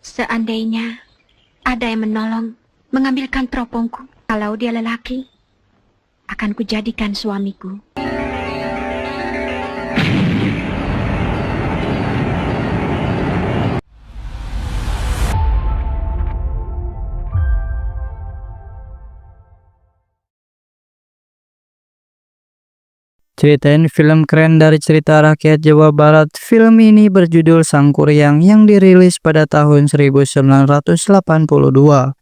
Seandainya ada yang menolong mengambilkan teropongku, kalau dia lelaki, akan kujadikan suamiku. Ceritain film keren dari cerita rakyat Jawa Barat. Film ini berjudul Sang Kuryang yang dirilis pada tahun 1982.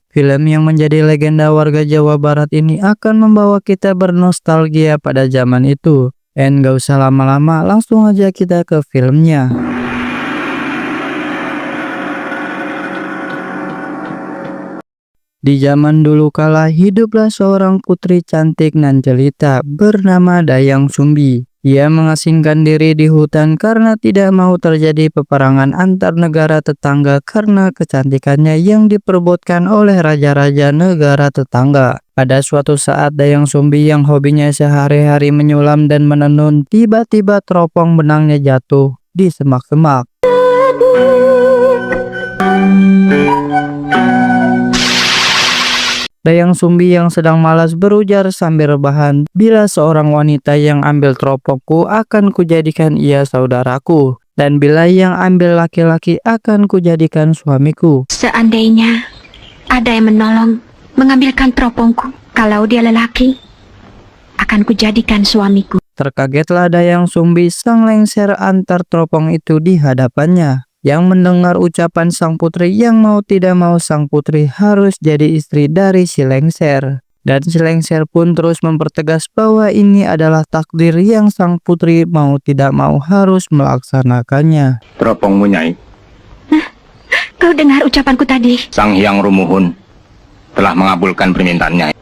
Film yang menjadi legenda warga Jawa Barat ini akan membawa kita bernostalgia pada zaman itu. Gak usah lama-lama, langsung aja kita ke filmnya. Di zaman dulu kala hiduplah seorang putri cantik nan jelita bernama Dayang Sumbi. Ia mengasingkan diri di hutan karena tidak mau terjadi peperangan antar negara tetangga karena kecantikannya yang diperebutkan oleh raja-raja negara tetangga. Pada suatu saat Dayang Sumbi yang hobinya sehari-hari menyulam dan menenun, tiba-tiba teropong benangnya jatuh di semak-semak. Dayang Sumbi yang sedang malas berujar sambil rebahan, bila seorang wanita yang ambil teropongku akan kujadikan ia saudaraku, dan bila yang ambil laki-laki akan kujadikan suamiku. Seandainya ada yang menolong mengambilkan teropongku, kalau dia lelaki, akan kujadikan suamiku. Terkagetlah Dayang Sumbi sang lengser antar teropong itu di hadapannya. Yang mendengar ucapan sang putri yang mau tidak mau sang putri harus jadi istri dari si lengser. Dan si lengser pun terus mempertegas bahwa ini adalah takdir yang sang putri mau tidak mau harus melaksanakannya. Teropongmu, Nyai. Kau dengar ucapanku tadi? Sang Hyang Rumuhun telah mengabulkan permintaan Nyai.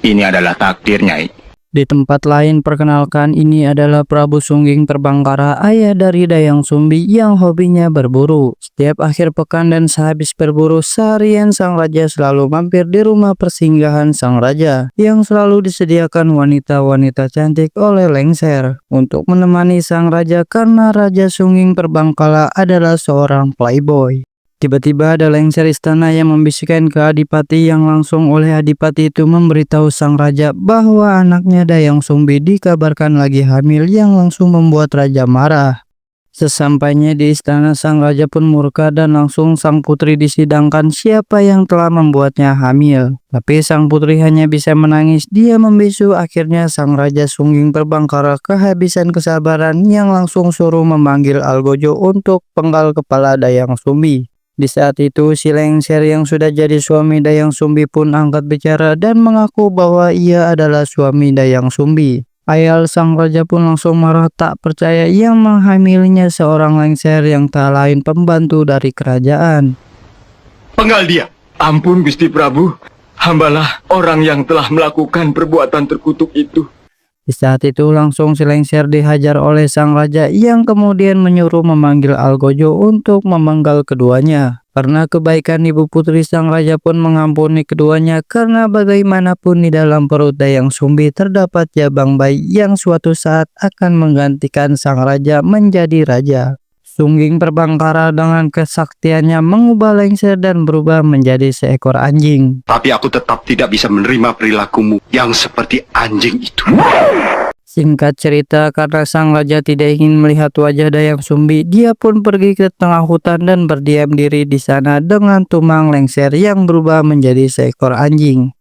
Ini adalah takdir, Nyai. Di tempat lain, perkenalkan, ini adalah Prabu Sungging Terbangkara, ayah dari Dayang Sumbi yang hobinya berburu. Setiap akhir pekan dan sehabis berburu, seharian sang raja selalu mampir di rumah persinggahan sang raja, yang selalu disediakan wanita-wanita cantik oleh lengser untuk menemani sang raja karena Raja Sungging Terbangkara adalah seorang playboy. Tiba-tiba ada lengser istana yang membisikkan ke Adipati, yang langsung oleh Adipati itu memberitahu sang raja bahwa anaknya Dayang Sumbi dikabarkan lagi hamil, yang langsung membuat raja marah. Sesampainya di istana, sang raja pun murka dan langsung sang putri disidangkan siapa yang telah membuatnya hamil. Tapi sang putri hanya bisa menangis, dia membisu. Akhirnya sang Raja Sungging Terbangkara kehabisan kesabaran, yang langsung suruh memanggil Algojo untuk penggal kepala Dayang Sumbi. Di saat itu, si lengser yang sudah jadi suami Dayang Sumbi pun angkat bicara dan mengaku bahwa ia adalah suami Dayang Sumbi. Ayal sang raja pun langsung marah tak percaya yang menghamilinya seorang lengser yang tak lain pembantu dari kerajaan. Penggal dia. Ampun Gusti Prabu. Hambalah orang yang telah melakukan perbuatan terkutuk itu. Di saat itu langsung si lengser dihajar oleh sang raja, yang kemudian menyuruh memanggil Algojo untuk memenggal keduanya. Karena kebaikan ibu putri, sang raja pun mengampuni keduanya karena bagaimanapun di dalam perut Dayang Sumbi terdapat jabang bayi yang suatu saat akan menggantikan sang raja menjadi raja. Sungging Terbangkara dengan kesaktiannya mengubah lengser dan berubah menjadi seekor anjing. Tapi aku tetap tidak bisa menerima perilakumu yang seperti anjing itu. Singkat cerita, karena sang raja tidak ingin melihat wajah Dayang Sumbi, dia pun pergi ke tengah hutan dan berdiam diri di sana dengan tumang lengser yang berubah menjadi seekor anjing.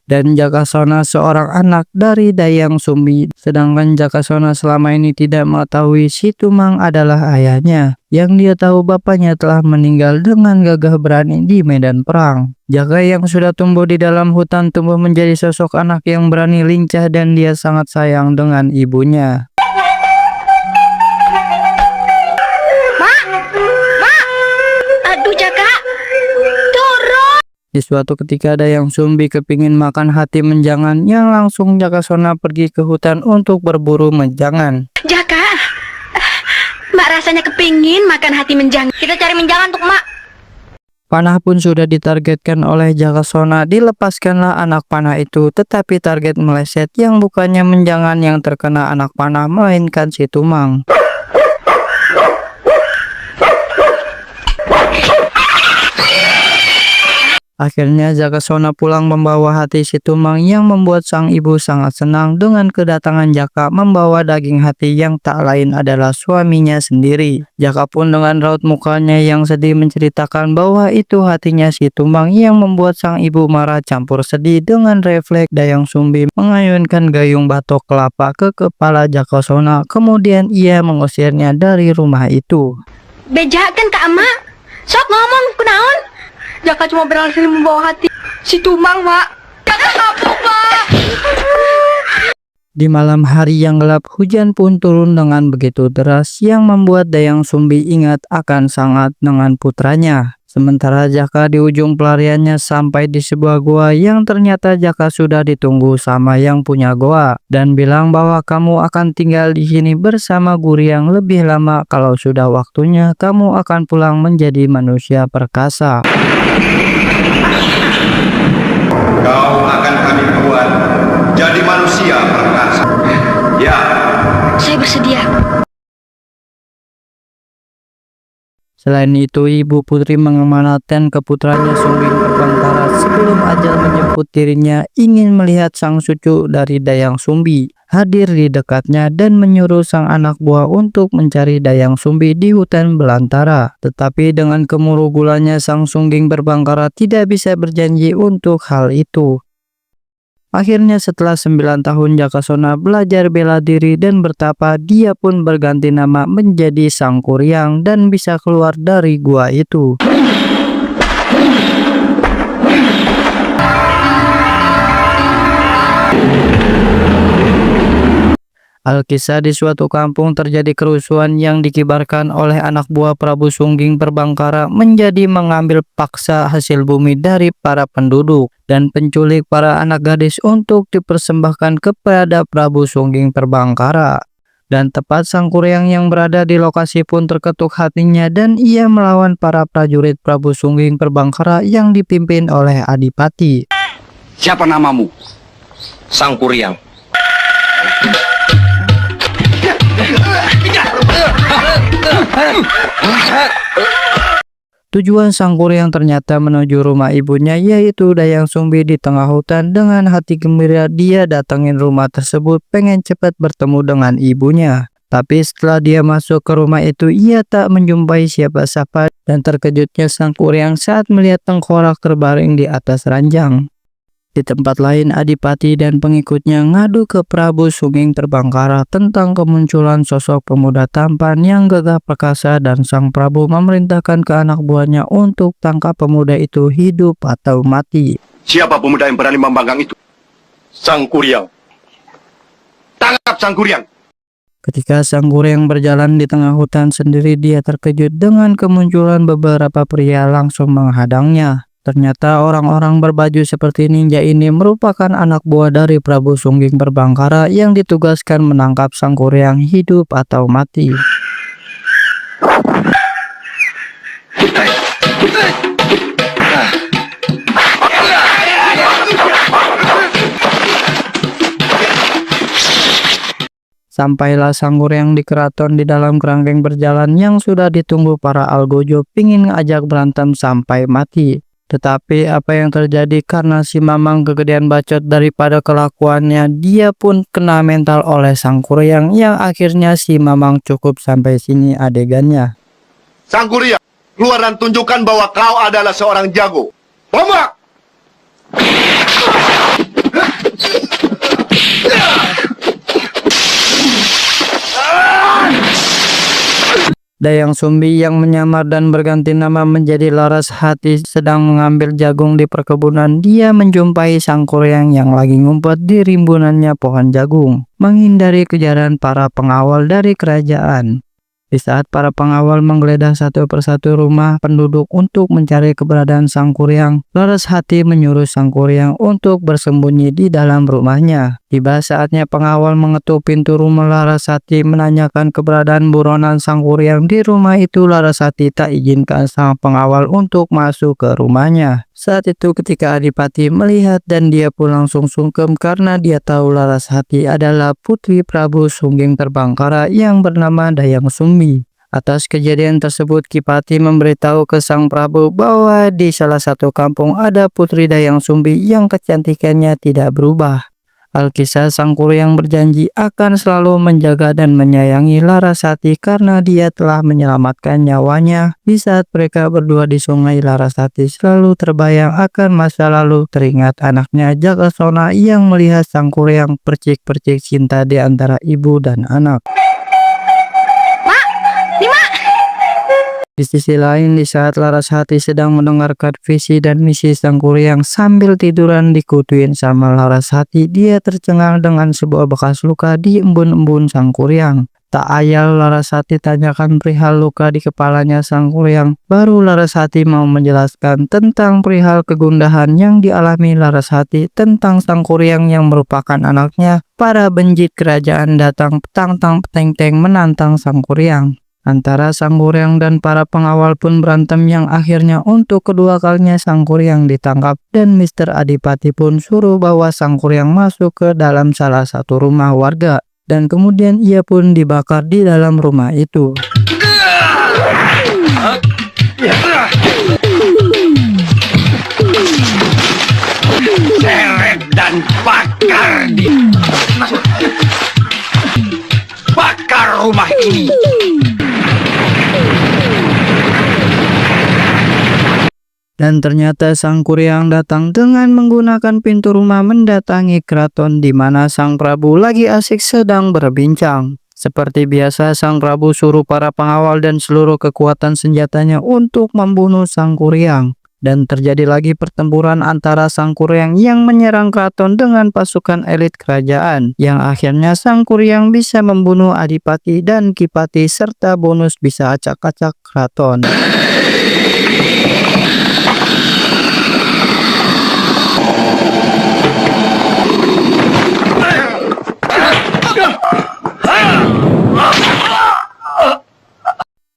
Dan Jakasona seorang anak dari Dayang Sumbi, sedangkan Jakasona selama ini tidak mengetahui si Tumang adalah ayahnya, yang dia tahu bapaknya telah meninggal dengan gagah berani di medan perang. Jaka yang sudah tumbuh di dalam hutan tumbuh menjadi sosok anak yang berani, lincah, dan dia sangat sayang dengan ibunya. Aduh Jaka, turun! Di suatu ketika Dayang Sumbi kepingin makan hati menjangan, yang langsung Jakasona pergi ke hutan untuk berburu menjangan. Jaka, Mbak rasanya kepingin makan hati menjangan. Kita cari menjangan untuk Mak. Panah pun sudah ditargetkan oleh Jakasona. Dilepaskanlah anak panah itu, tetapi target meleset, yang bukannya menjangan yang terkena anak panah, melainkan si Tumang. Akhirnya Jakasona pulang membawa hati si Tumang yang membuat sang ibu sangat senang dengan kedatangan Jaka membawa daging hati yang tak lain adalah suaminya sendiri. Jaka pun dengan raut mukanya yang sedih menceritakan bahwa itu hatinya si Tumang yang membuat sang ibu marah campur sedih. Dengan refleks Dayang Sumbi mengayunkan gayung batok kelapa ke kepala Jakasona, kemudian ia mengusirnya dari rumah itu. Bejakan Kak Emak. Sok ngomong kunaon. Jaka cuma berhasil membawa hati si Tumang, Pak. Jaka kapok, Pak. Di malam hari yang gelap, hujan pun turun dengan begitu deras yang membuat Dayang Sumbi ingat akan sangat dengan putranya. Sementara Jaka di ujung pelariannya sampai di sebuah goa yang ternyata Jaka sudah ditunggu sama yang punya goa dan bilang bahwa kamu akan tinggal di sini bersama Guryang lebih lama, kalau sudah waktunya kamu akan pulang menjadi manusia perkasa. Kau akan kami buat jadi manusia perkasa. Ya, Saya bersedia. Selain itu, ibu putri mengamanatkan ke putranya Sungging Perbangkara sebelum ajal menjemput dirinya ingin melihat sang cucu dari Dayang Sumbi hadir di dekatnya dan menyuruh sang anak buah untuk mencari Dayang Sumbi di hutan belantara. Tetapi dengan kemuruh gulanya sang Sungging Perbangkara tidak bisa berjanji untuk hal itu. Akhirnya setelah 9 tahun Jakasona belajar bela diri dan bertapa, dia pun berganti nama menjadi Sang Kuryang dan bisa keluar dari gua itu. Alkisah di suatu kampung terjadi kerusuhan yang dikibarkan oleh anak buah Prabu Sungging Perbangkara menjadi mengambil paksa hasil bumi dari para penduduk dan penculik para anak gadis untuk dipersembahkan kepada Prabu Sungging Perbangkara. Dan tepat Sang Kuryang yang berada di lokasi pun terketuk hatinya dan ia melawan para prajurit Prabu Sungging Perbangkara yang dipimpin oleh Adipati. siapa namamu? Sang Kuryang. Tujuan Sang Kuryang ternyata menuju rumah ibunya, yaitu Dayang Sumbi di tengah hutan. Dengan hati gembira dia datangin rumah tersebut pengen cepat bertemu dengan ibunya. Tapi setelah dia masuk ke rumah itu ia tak menjumpai siapa-siapa dan terkejutnya Sang Kuryang saat melihat tengkorak terbaring di atas ranjang. Di tempat lain, Adipati dan pengikutnya ngadu ke Prabu Sungging Perbangkara tentang kemunculan sosok pemuda tampan yang gagah perkasa dan Sang Prabu memerintahkan ke anak buahnya untuk tangkap pemuda itu hidup atau mati. Siapa pemuda yang berani membanggang itu? Sang Kuryang. Tangkap Sang Kuryang. Ketika Sang Kuryang berjalan di tengah hutan sendiri, dia terkejut dengan kemunculan beberapa pria langsung menghadangnya. Ternyata orang-orang berbaju seperti ninja ini merupakan anak buah dari Prabu Sungging Perbangkara yang ditugaskan menangkap Sang Kuryang hidup atau mati. Sampailah Sang Kuryang di keraton di dalam kerangkeng berjalan yang sudah ditunggu para algojo pingin ngajak berantem sampai mati. Tetapi apa yang terjadi karena si Mamang kegedean bacot daripada kelakuannya, dia pun kena mental oleh Sang Kuryang yang akhirnya si Mamang cukup sampai sini adegannya. Sang Kuryang, keluar dan tunjukkan bahwa kau adalah seorang jago. Tombak! Dayang Sumbi yang menyamar dan berganti nama menjadi Laras Hati sedang mengambil jagung di perkebunan. Dia menjumpai Sang Kuryang yang lagi ngumpet di rimbunannya pohon jagung, menghindari kejaran para pengawal dari kerajaan. Di saat para pengawal menggeledah satu persatu rumah penduduk untuk mencari keberadaan Sang Kuryang, Laras Hati menyuruh Sang Kuryang untuk bersembunyi di dalam rumahnya. Tiba saatnya pengawal mengetuk pintu rumah Laras Hati menanyakan keberadaan buronan Sang Kuryang di rumah itu. Laras Hati tak izinkan sang pengawal untuk masuk ke rumahnya. Saat itu ketika Adipati melihat dan dia pun langsung sungkem karena dia tahu Laras Hati adalah putri Prabu Sungging Perbangkara yang bernama Dayang Sumbi. Atas kejadian tersebut, Kipati memberitahu ke Sang Prabu bahwa di salah satu kampung ada Putri Dayang Sumbi yang kecantikannya tidak berubah. Alkisah Sang Kuryang berjanji akan selalu menjaga dan menyayangi Larasati karena dia telah menyelamatkan nyawanya di saat mereka berdua di sungai. Larasati selalu terbayang akan masa lalu, teringat anaknya Jakasona yang melihat Sang Kuryang percik-percik cinta di antara ibu dan anak. Di sisi lain, di saat Larasati sedang mendengarkan visi dan misi Sang Kuryang sambil tiduran dikutuin sama Larasati, dia tercengang dengan sebuah bekas luka di embun-embun Sang Kuryang. Tak ayal Larasati tanyakan perihal luka di kepalanya Sang Kuryang. Baru Larasati mau menjelaskan tentang perihal kegundahan yang dialami Larasati tentang Sang Kuryang yang merupakan anaknya. Para benjit kerajaan datang petang-tang peteng-teng menantang Sang Kuryang. Antara Sang Kuryang dan para pengawal pun berantem yang akhirnya untuk kedua kalinya Sang Kuryang ditangkap dan Mr. Adipati pun suruh bawa Sang Kuryang masuk ke dalam salah satu rumah warga dan kemudian ia pun dibakar di dalam rumah itu. Seret dan bakar bakar rumah ini. Dan ternyata Sang Kuryang datang dengan menggunakan pintu rumah mendatangi keraton di mana Sang Prabu lagi asik sedang berbincang. Seperti biasa, Sang Prabu suruh para pengawal dan seluruh kekuatan senjatanya untuk membunuh Sang Kuryang. Dan terjadi lagi pertempuran antara Sang Kuryang yang menyerang keraton dengan pasukan elit kerajaan. Yang akhirnya Sang Kuryang bisa membunuh Adipati dan Kipati serta bonus bisa acak-acak keraton.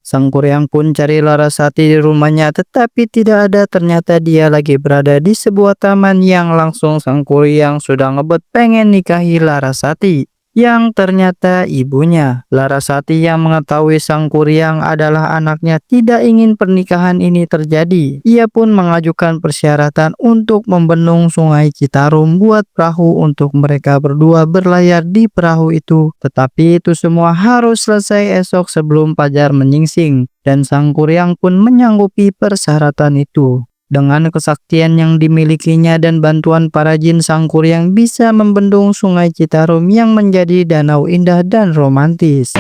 Sang Kuryang pun cari Larasati di rumahnya tetapi tidak ada, ternyata dia lagi berada di sebuah taman yang langsung Sang Kuryang sudah ngebet pengen nikahi Larasati. Yang ternyata ibunya. Larasati yang mengetahui Sang Kuryang adalah anaknya tidak ingin pernikahan ini terjadi. Ia pun mengajukan persyaratan untuk membendung sungai Citarum buat perahu untuk mereka berdua berlayar di perahu itu. Tetapi itu semua harus selesai esok sebelum fajar menyingsing. Dan Sang Kuryang pun menyanggupi persyaratan itu. Dengan kesaktian yang dimilikinya dan bantuan para jin, Sang Kuryang bisa membendung sungai Citarum yang menjadi danau indah dan romantis.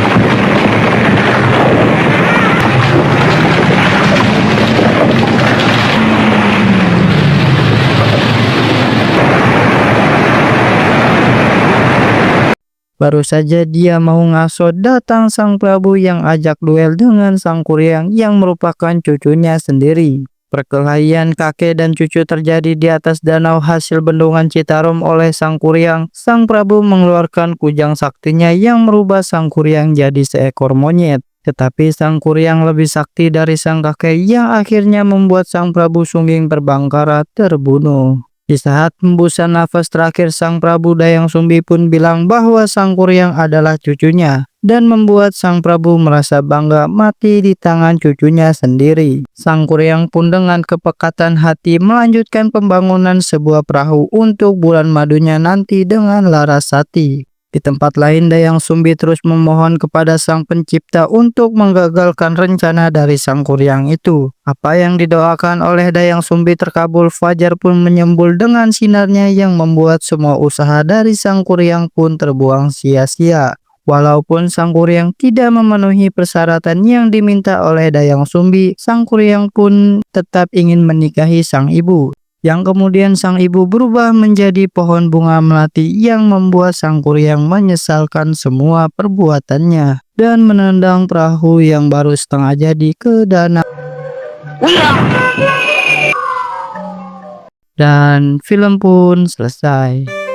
Baru saja dia mau ngaso, datang Sang Prabu yang ajak duel dengan Sang Kuryang yang merupakan cucunya sendiri. Perkelahian kakek dan cucu terjadi di atas danau hasil bendungan Citarum oleh Sang Kuryang. Sang Prabu mengeluarkan kujang saktinya yang merubah Sang Kuryang jadi seekor monyet. Tetapi Sang Kuryang lebih sakti dari sang kakek yang akhirnya membuat Sang Prabu Sungging Terbangkara terbunuh. Di saat hembusan nafas terakhir, Sang Prabu Dayang Sumbi pun bilang bahwa Sang Kuryang adalah cucunya dan membuat Sang Prabu merasa bangga mati di tangan cucunya sendiri. Sang Kuryang pun dengan kepekatan hati melanjutkan pembangunan sebuah perahu untuk bulan madunya nanti dengan Larasati. Di tempat lain, Dayang Sumbi terus memohon kepada Sang Pencipta untuk menggagalkan rencana dari Sang Kuryang itu. Apa yang didoakan oleh Dayang Sumbi terkabul. Fajar pun menyembul dengan sinarnya yang membuat semua usaha dari Sang Kuryang pun terbuang sia-sia. Walaupun Sang Kuryang tidak memenuhi persyaratan yang diminta oleh Dayang Sumbi, Sang Kuryang pun tetap ingin menikahi sang ibu. Yang kemudian sang ibu berubah menjadi pohon bunga melati yang membuat Sang Kuryang menyesalkan semua perbuatannya dan menendang perahu yang baru setengah jadi ke danau. Dan film pun selesai.